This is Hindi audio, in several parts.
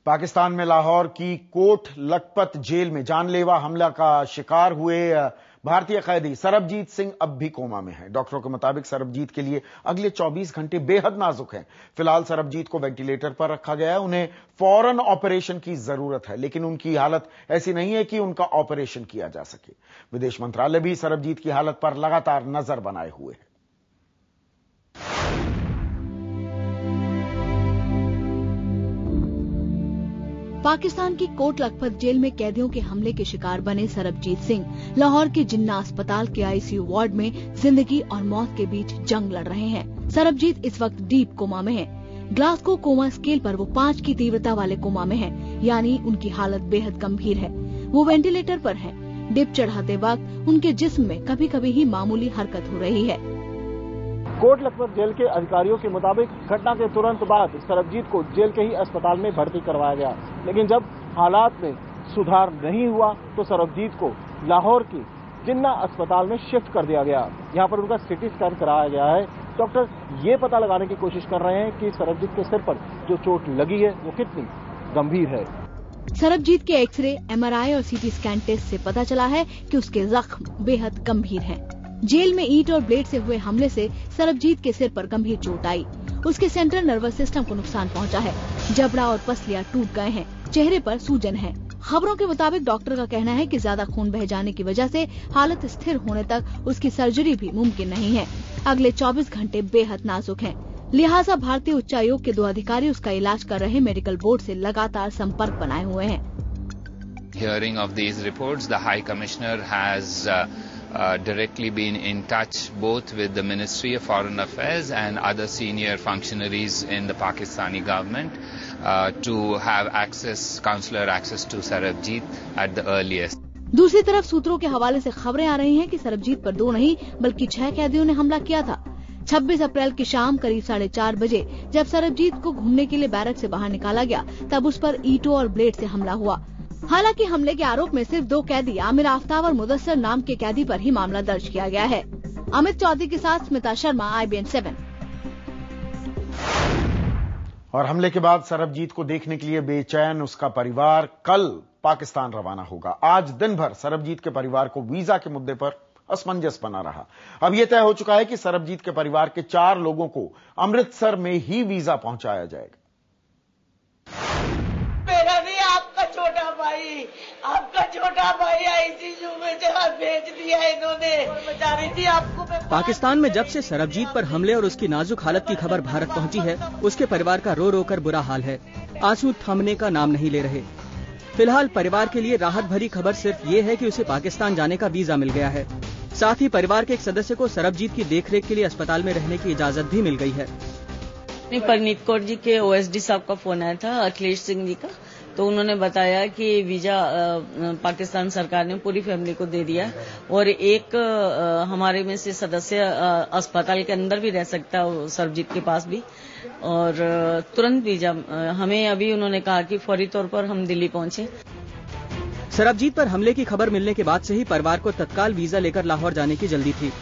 पाकिस्तान में लाहौर की कोट लखपत जेल में जानलेवा हमला का शिकार हुए भारतीय कैदी सरबजीत सिंह अब भी कोमा में हैं। डॉक्टरों के मुताबिक सरबजीत के लिए अगले 24 घंटे बेहद नाजुक हैं। फिलहाल सरबजीत को वेंटिलेटर पर रखा गया है। उन्हें फौरन ऑपरेशन की जरूरत है, लेकिन उनकी हालत ऐसी नहीं है कि उनका ऑपरेशन किया जा सके। विदेश मंत्रालय भी सरबजीत की हालत पर लगातार नजर बनाए हुए है। पाकिस्तान की कोट लखपत जेल में कैदियों के हमले के शिकार बने सरबजीत सिंह लाहौर के जिन्ना अस्पताल के आईसीयू वार्ड में जिंदगी और मौत के बीच जंग लड़ रहे हैं। सरबजीत इस वक्त डीप कोमा में हैं। ग्लासगो कोमा स्केल पर वो 5 की तीव्रता वाले कोमा में हैं, यानी उनकी हालत बेहद गंभीर है। वो वेंटिलेटर पर हैं। डिप चढ़ाते वक्त उनके जिस्म में कभी कभी ही मामूली हरकत हो रही है। कोट लखपत जेल के अधिकारियों के मुताबिक घटना के तुरंत बाद सरबजीत को जेल के ही अस्पताल में भर्ती करवाया गया, लेकिन जब हालात में सुधार नहीं हुआ तो सरबजीत को लाहौर की जिन्ना अस्पताल में शिफ्ट कर दिया गया। यहाँ पर उनका सीटी स्कैन कराया गया है। डॉक्टर ये पता लगाने की कोशिश कर रहे हैं कि सरबजीत के सिर पर जो चोट लगी है वो कितनी गंभीर है। सरबजीत के एक्सरे, एमआरआई और सीटी स्कैन टेस्ट से पता चला है कि उसके जख्म बेहद गंभीर हैं। जेल में ईंट और ब्लेड से हुए हमले से सरबजीत के सिर पर गंभीर चोट आई। उसके सेंट्रल नर्वस सिस्टम को नुकसान पहुंचा है। जबड़ा और पसलियां टूट गए हैं। चेहरे पर सूजन है। खबरों के मुताबिक डॉक्टर का कहना है कि ज्यादा खून बह जाने की वजह से हालत स्थिर होने तक उसकी सर्जरी भी मुमकिन नहीं है। अगले 24 घंटे बेहद नाजुक हैं। लिहाजा भारतीय उच्चायोग के 2 अधिकारी उसका इलाज कर रहे मेडिकल बोर्ड से लगातार संपर्क बनाए हुए हैं। Hearing of these reports, the High Commissioner has directly been in touch both with the Ministry of Foreign Affairs and other senior functionaries in the Pakistani government to have consular access to Sarabjeet at the earliest. दूसरी तरफ सूत्रों के हवाले से खबरें आ रही हैं कि सरबजीत पर 2 नहीं बल्कि 6 कैदियों ने हमला किया था। 26 अप्रैल की शाम करीब 4:30 बजे जब सरबजीत को घूमने के लिए बैरक से बाहर निकाला गया, तब उस पर ईंटों और ब्लेड से हमला हुआ। हालांकि हमले के आरोप में सिर्फ 2 कैदी आमिर आफ्ताब और मुदस्सर नाम के कैदी पर ही मामला दर्ज किया गया है। अमित चौधरी के साथ स्मिता शर्मा, IBN 7। और हमले के बाद सरबजीत को देखने के लिए बेचैन उसका परिवार कल पाकिस्तान रवाना होगा। आज दिन भर सरबजीत के परिवार को वीजा के मुद्दे पर असमंजस बना रहा। अब यह तय हो चुका है कि सरबजीत के परिवार के 4 लोगों को अमृतसर में ही वीजा पहुंचाया जाएगा। आपका छोटा भाई आईसीयू में जगह भेज दिया इन्होंने। बता रही थी आपको। पाकिस्तान में जब से सरबजीत पर हमले और उसकी नाजुक हालत की खबर भारत पहुंची है, उसके परिवार का रो रो कर बुरा हाल है। आंसू थमने का नाम नहीं ले रहे। फिलहाल परिवार के लिए राहत भरी खबर सिर्फ ये है कि उसे पाकिस्तान जाने का वीजा मिल गया है। साथ ही परिवार के एक सदस्य को सरबजीत की देखरेख के लिए अस्पताल में रहने की इजाजत भी मिल गई है। परनीत कौर जी के OSD साहब का फोन आया था, अखिलेश सिंह जी का, तो उन्होंने बताया कि वीजा पाकिस्तान सरकार ने पूरी फैमिली को दे दिया और एक हमारे में से सदस्य अस्पताल के अंदर भी रह सकता है, सरबजीत के पास भी, और तुरंत वीजा हमें अभी उन्होंने कहा कि फौरी तौर पर हम दिल्ली पहुंचे। सरबजीत पर हमले की खबर मिलने के बाद से ही परिवार को तत्काल वीजा लेकर लाहौर जाने की जल्दी थी।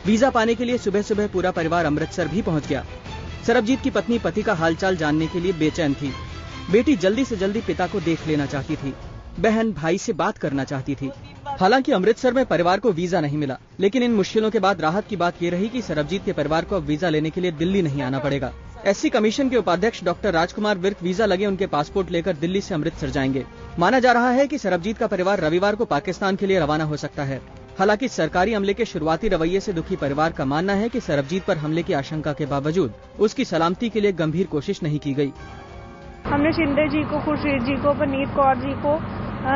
वीजा पाने के लिए सुबह सुबह पूरा परिवार अमृतसर भी पहुंच गया। सरबजीत की पत्नी पति का हालचाल जानने के लिए बेचैन थी। बेटी जल्दी से जल्दी पिता को देख लेना चाहती थी। बहन भाई से बात करना चाहती थी। हालांकि अमृतसर में परिवार को वीजा नहीं मिला, लेकिन इन मुश्किलों के बाद राहत की बात ये रही कि सरबजीत के परिवार को अब वीजा लेने के लिए दिल्ली नहीं आना पड़ेगा। SC कमीशन के उपाध्यक्ष डॉक्टर राजकुमार विर्क वीजा लगे उनके पासपोर्ट लेकर दिल्ली से अमृतसर जाएंगे। माना जा रहा है कि सरबजीत का परिवार रविवार को पाकिस्तान के लिए रवाना हो सकता है। हालांकि सरकारी अमले के शुरुआती रवैये से दुखी परिवार का मानना है कि सरबजीत पर हमले की आशंका के बावजूद उसकी सलामती के लिए गंभीर कोशिश नहीं की गई। हमने शिंदे जी को, खुर्शीद जी को, परनीत कौर जी को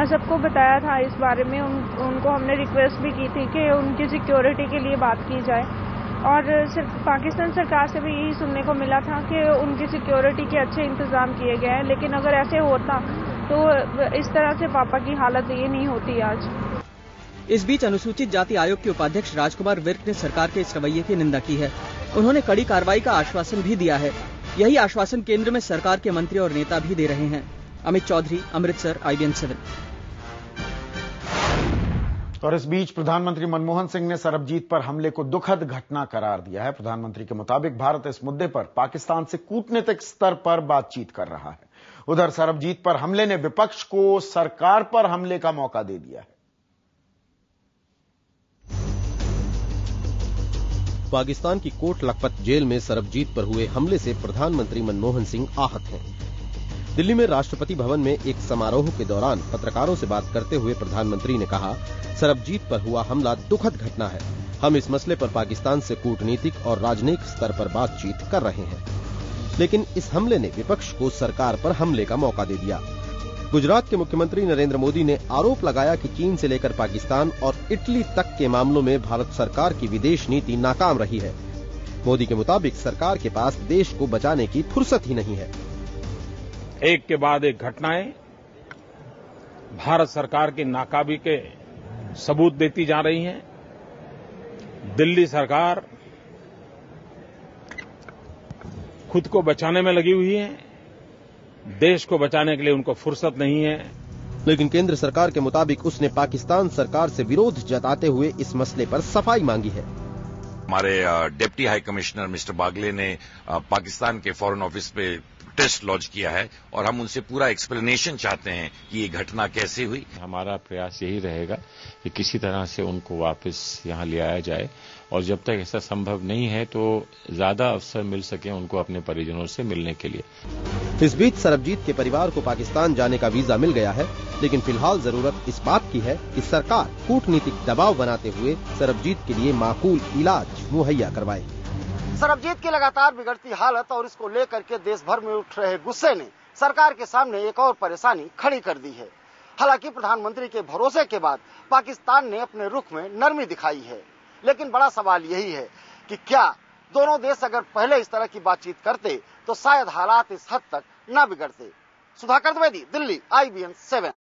सबको बताया था इस बारे में। उनको हमने रिक्वेस्ट भी की थी कि उनकी सिक्योरिटी के लिए बात की जाए, और सिर्फ पाकिस्तान सरकार से भी यही सुनने को मिला था कि उनकी सिक्योरिटी के अच्छे इंतजाम किए गए हैं। लेकिन अगर ऐसे होता तो इस तरह से पापा की हालत ये नहीं होती आज। इस बीच अनुसूचित जाति आयोग के उपाध्यक्ष राजकुमार विर्क ने सरकार के इस रवैये की निंदा की है। उन्होंने कड़ी कार्रवाई का आश्वासन भी दिया है। यही आश्वासन केंद्र में सरकार के मंत्री और नेता भी दे रहे हैं। अमित चौधरी, अमृतसर, IBN 7। और इस बीच प्रधानमंत्री मनमोहन सिंह ने सरबजीत पर हमले को दुखद घटना करार दिया है। प्रधानमंत्री के मुताबिक भारत इस मुद्दे पर पाकिस्तान से कूटनीतिक स्तर पर बातचीत कर रहा है। उधर सरबजीत पर हमले ने विपक्ष को सरकार पर हमले का मौका दे दिया है। पाकिस्तान की कोट लखपत जेल में सरबजीत पर हुए हमले से प्रधानमंत्री मनमोहन सिंह आहत हैं। दिल्ली में राष्ट्रपति भवन में एक समारोह के दौरान पत्रकारों से बात करते हुए प्रधानमंत्री ने कहा, सरबजीत पर हुआ हमला दुखद घटना है। हम इस मसले पर पाकिस्तान से कूटनीतिक और राजनयिक स्तर पर बातचीत कर रहे हैं, लेकिन इस हमले ने विपक्ष को सरकार पर हमले का मौका दे दिया। गुजरात के मुख्यमंत्री नरेंद्र मोदी ने आरोप लगाया कि चीन से लेकर पाकिस्तान और इटली तक के मामलों में भारत सरकार की विदेश नीति नाकाम रही है। मोदी के मुताबिक सरकार के पास देश को बचाने की फुर्सत ही नहीं है। एक के बाद एक घटनाएं भारत सरकार की नाकामी के सबूत देती जा रही हैं। दिल्ली सरकार खुद को बचाने में लगी हुई है, देश को बचाने के लिए उनको फुर्सत नहीं है। लेकिन केंद्र सरकार के मुताबिक उसने पाकिस्तान सरकार से विरोध जताते हुए इस मसले पर सफाई मांगी है। हमारे deputy high commissioner mister Bagle ने पाकिस्तान के फॉरेन ऑफिस पे टेस्ट लॉन्च किया है और हम उनसे पूरा एक्सप्लेनेशन चाहते हैं कि ये घटना कैसे हुई। हमारा प्रयास यही रहेगा कि किसी तरह से उनको वापस यहां ले आया जाए और जब तक ऐसा संभव नहीं है तो ज्यादा अवसर मिल सके उनको अपने परिजनों से मिलने के लिए। इस बीच सरबजीत के परिवार को पाकिस्तान जाने का वीजा मिल गया है, लेकिन फिलहाल जरूरत इस बात की है कि सरकार कूटनीतिक दबाव बनाते हुए सरबजीत के लिए माकूल इलाज मुहैया करवाए। सरबजीत की लगातार बिगड़ती हालत और इसको लेकर के देश भर में उठ रहे गुस्से ने सरकार के सामने एक और परेशानी खड़ी कर दी है। हालांकि प्रधानमंत्री के भरोसे के बाद पाकिस्तान ने अपने रुख में नरमी दिखाई है, लेकिन बड़ा सवाल यही है कि क्या दोनों देश अगर पहले इस तरह की बातचीत करते तो शायद हालात इस हद तक न बिगड़ते। सुधाकर द्विवेदी, दिल्ली, IBN 7।